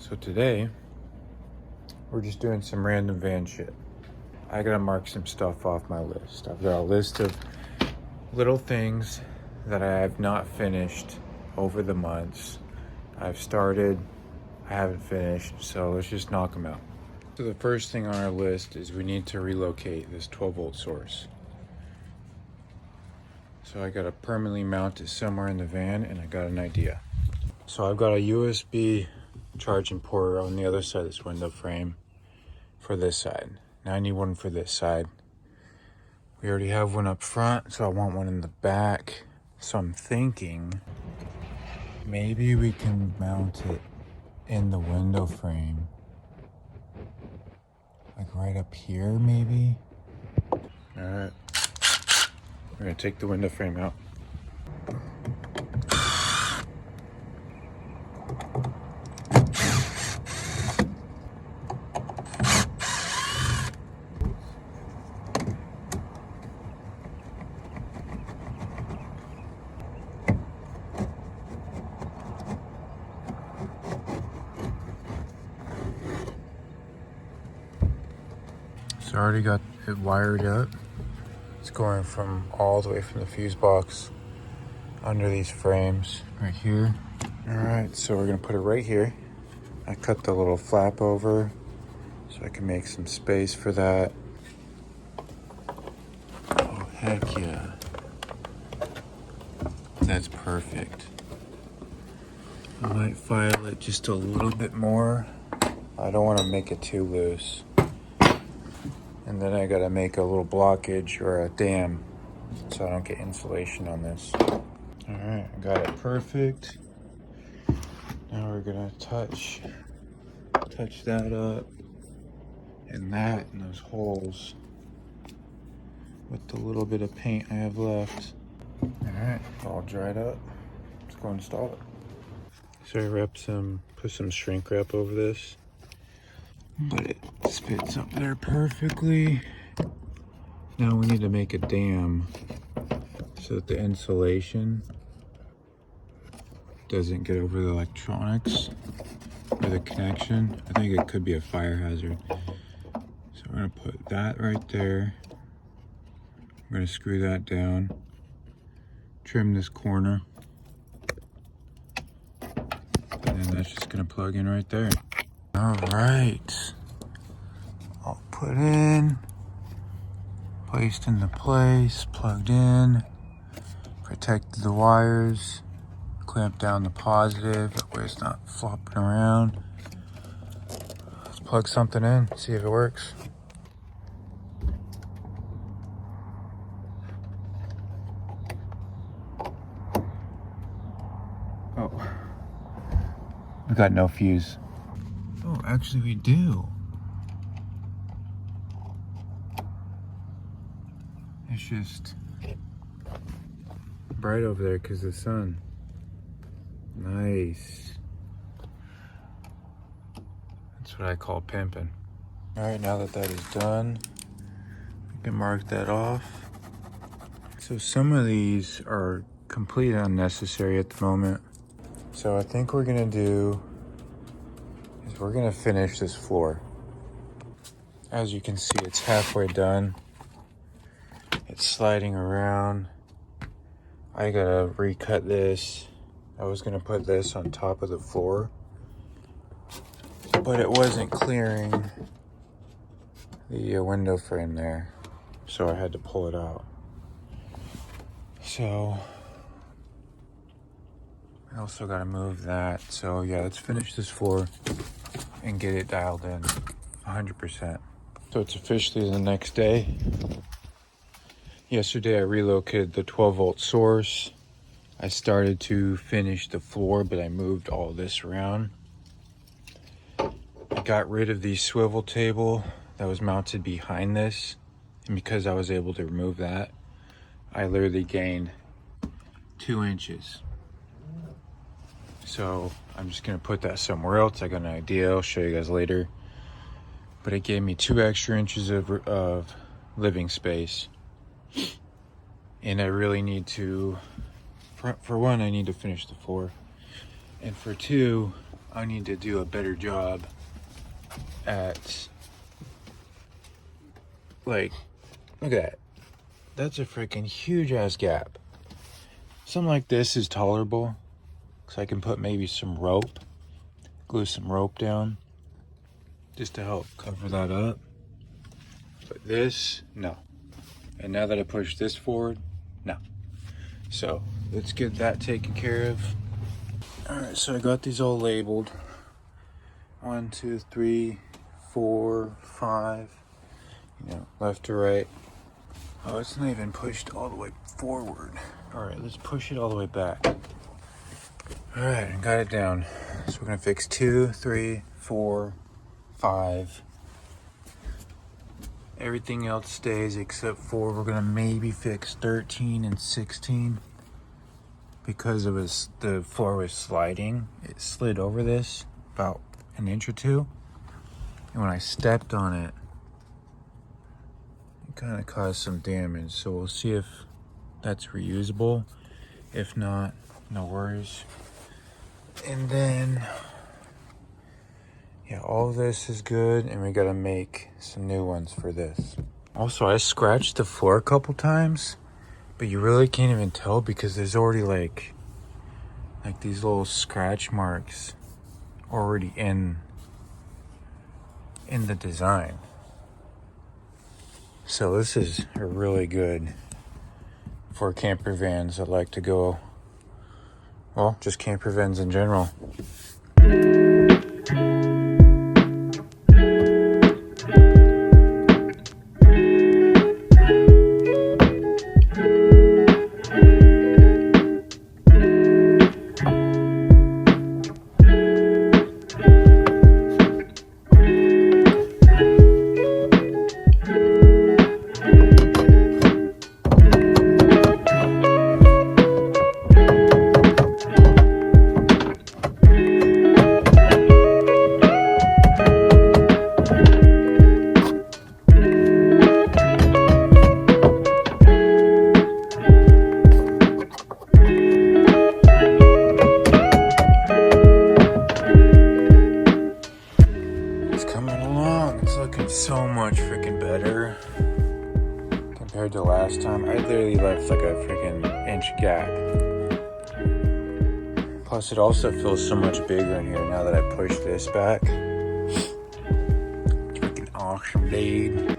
So today, we're just doing some random van shit. I gotta mark some stuff off my list. I've got a list of little things that I have not finished over the months. I've started, I haven't finished, so let's just knock them out. So the first thing on our list is we need to relocate this 12-volt source. So I gotta permanently mount it somewhere in the van, and I got an idea. So I've got a USB charging port on the other side of this window frame for this side. Now I need one for this side. We already have one up front, so I want one in the back. So I'm thinking maybe we can mount it in the window frame. Like right up here, maybe? All right. We're gonna take the window frame out. So I already got it wired up. It's going from all the way from the fuse box under these frames right here. All right, so we're gonna put it right here. I cut the little flap over so I can make some space for that. Oh, heck yeah. That's perfect. I might file it just a little bit more. I don't want to make it too loose. And then I gotta make a little blockage or a dam so I don't get insulation on this. All right, I got it perfect. Now we're gonna touch that up and that and those holes with the little bit of paint I have left. All right, it's all dried up. Let's go install it. So I put some shrink wrap over this, but it fits up there perfectly. Now we need to make a dam so that the insulation doesn't get over the electronics or the connection. I think it could be a fire hazard. So we're gonna put that right there. We're gonna screw that down, trim this corner, and then that's just gonna plug in right there. All right, all put in, placed into place, plugged in, protected the wires, clamp down the positive, that way it's not flopping around. Let's plug something in, see if it works. Oh, we got no fuse. Oh, actually we do. It's just bright over there because of the sun. Nice. That's what I call pimping. All right, now that that is done, we can mark that off. So some of these are completely unnecessary at the moment. So I think we're gonna do is we're gonna finish this floor. As you can see, it's halfway done. It's sliding around. I gotta recut this. I was gonna put this on top of the floor, but it wasn't clearing the window frame there, so I had to pull it out. So I also gotta move that. So yeah, let's finish this floor and get it dialed in 100%. So it's officially the next day. Yesterday I relocated the 12-volt source. I started to finish the floor, but I moved all this around. I got rid of the swivel table that was mounted behind this, and because I was able to remove that, I literally gained 2 inches. So I'm just gonna put that somewhere else. I got an idea, I'll show you guys later. But it gave me 2 extra inches of living space. And I really need to, for one, I need to finish the floor. And for two, I need to do a better job at, like, look at that. That's a freaking huge ass gap. Something like this is tolerable, because I can put maybe some rope, glue some rope down, just to help cover that up. But this, no. And now that I push this forward, no. So let's get that taken care of. All right, so I got these all labeled. 1, 2, 3, 4, 5. You know, left to right. Oh, it's not even pushed all the way forward. All right, let's push it all the way back. All right, I got it down. So we're gonna fix 2, 3, 4, 5. Everything else stays except for we're gonna maybe fix 13 and 16 because of the floor was sliding. It slid over this about an inch or two, and when I stepped on it, it kind of caused some damage. So we'll see if that's reusable. If not, no worries. And then, yeah, all of this is good, and we gotta make some new ones for this. Also, I scratched the floor a couple times, but you really can't even tell because there's already like these little scratch marks already in the design. So this is really good for camper vans that like to go, well, just camper vans in general. So much freaking better compared to last time. I literally left like a freaking inch gap. Plus it also feels so much bigger in here now that I pushed this back. Freaking awesome, dude.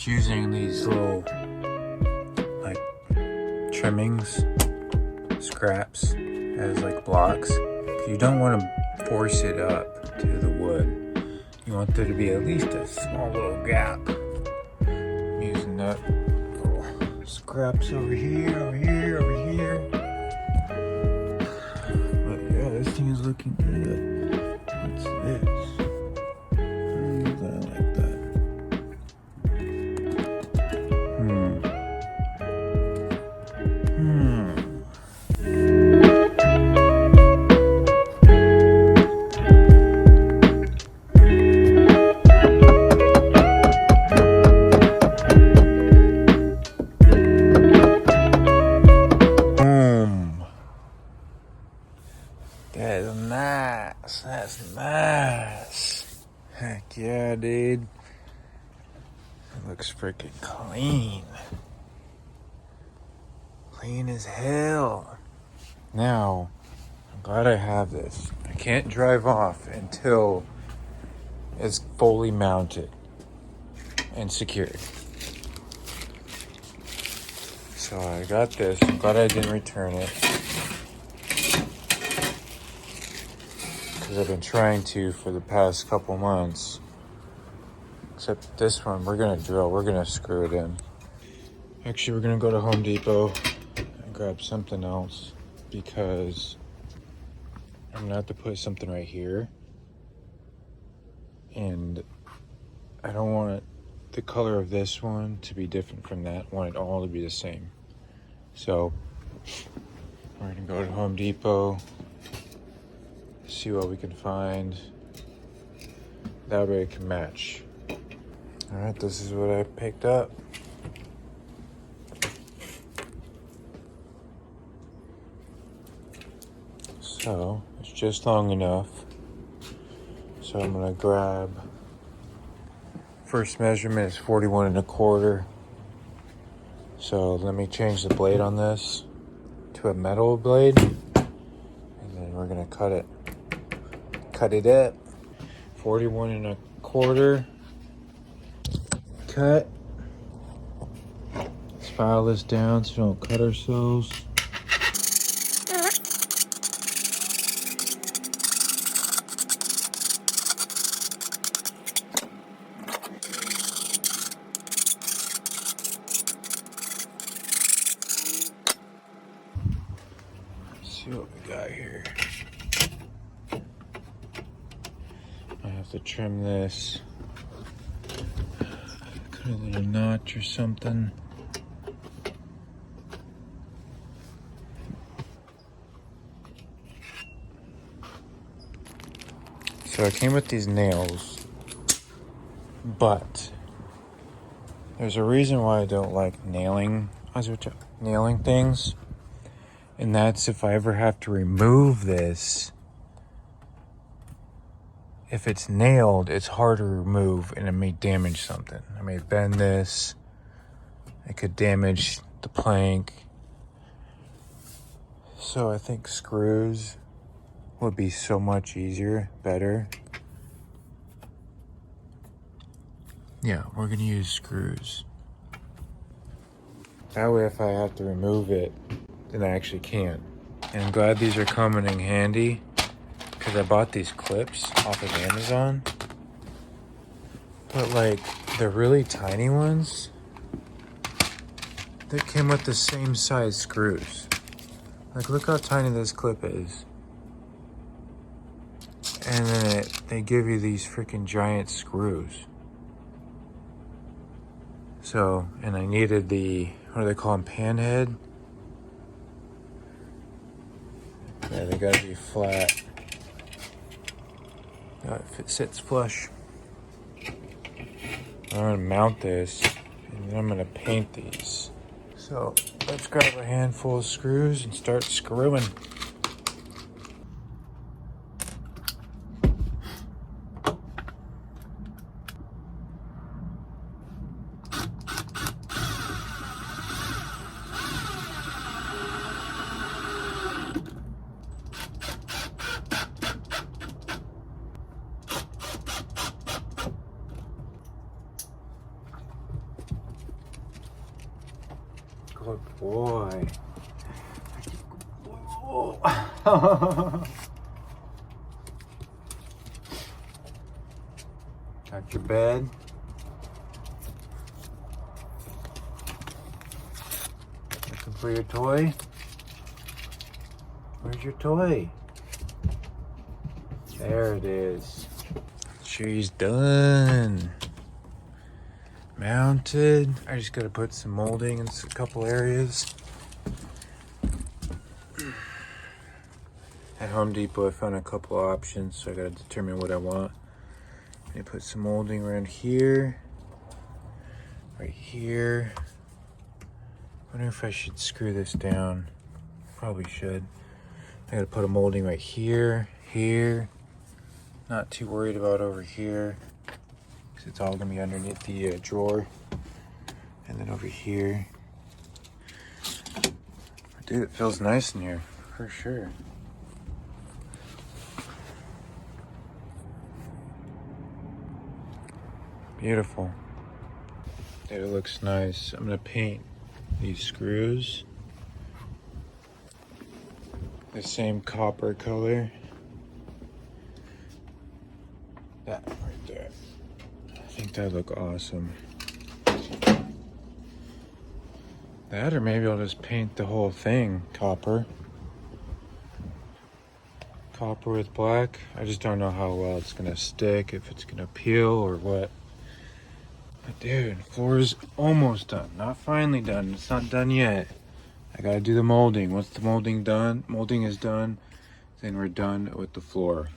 Using these little like trimmings, scraps as like blocks. You don't want to force it up to the wood. You want there to be at least a small little gap. I'm using that little scraps over here, over here, over here. But yeah, this thing is looking good. What's this? I like that. That's nice. That's nice. Heck yeah, dude. It looks freaking clean. Clean as hell. Now, I'm glad I have this. I can't drive off until it's fully mounted and secured. So I got this. I'm glad I didn't return it. Because I've been trying to for the past couple months. Except this one, we're gonna drill. We're gonna screw it in. Actually, we're gonna go to Home Depot and grab something else because I'm gonna have to put something right here. And I don't want the color of this one to be different from that. I want it all to be the same. So we're gonna go to Home Depot, see what we can find. That way it can match. All right, this is what I picked up. So it's just long enough. So I'm gonna grab, first measurement is 41 1/4. So let me change the blade on this to a metal blade. And then we're gonna cut it. Cut it up. 41 1/4. Cut. Let's file this down so we don't cut ourselves. See what we got here. I have to trim this. Cut a little notch or something. So I came with these nails, but there's a reason why I don't like nailing things. And that's if I ever have to remove this, if it's nailed, it's hard to remove and it may damage something. I may bend this, it could damage the plank. So I think screws would be so much easier, better. Yeah, we're gonna use screws. That way if I have to remove it, then I actually can. And I'm glad these are coming in handy because I bought these clips off of Amazon. But like the really tiny ones, they came with the same size screws. Like look how tiny this clip is. And then they give you these freaking giant screws. So, and I needed the, what do they call them, panhead? Yeah, they gotta be flat. If it sits flush. I'm gonna mount this, and then I'm gonna paint these. So, let's grab a handful of screws and start screwing. Good boy. Oh. Got your bed. Looking for your toy? Where's your toy? There it is. She's done. Mounted. I just gotta put some molding in a couple areas. At Home Depot I found a couple options, so I gotta determine what I want. I put some molding around here, right here. I wonder if I should screw this down. Probably should. I gotta put a molding right here, here. Not too worried about over here. It's all gonna be underneath the drawer. And then over here. Dude, it feels nice in here, for sure. Beautiful. Dude, it looks nice. I'm gonna paint these screws the same copper color. That right there. I think that'd look awesome. That, or maybe I'll just paint the whole thing copper. Copper with black. I just don't know how well it's gonna stick, if it's gonna peel or what. But dude, floor is almost done. Not finally done. It's not done yet. I gotta do the molding. Once the molding is done, then we're done with the floor.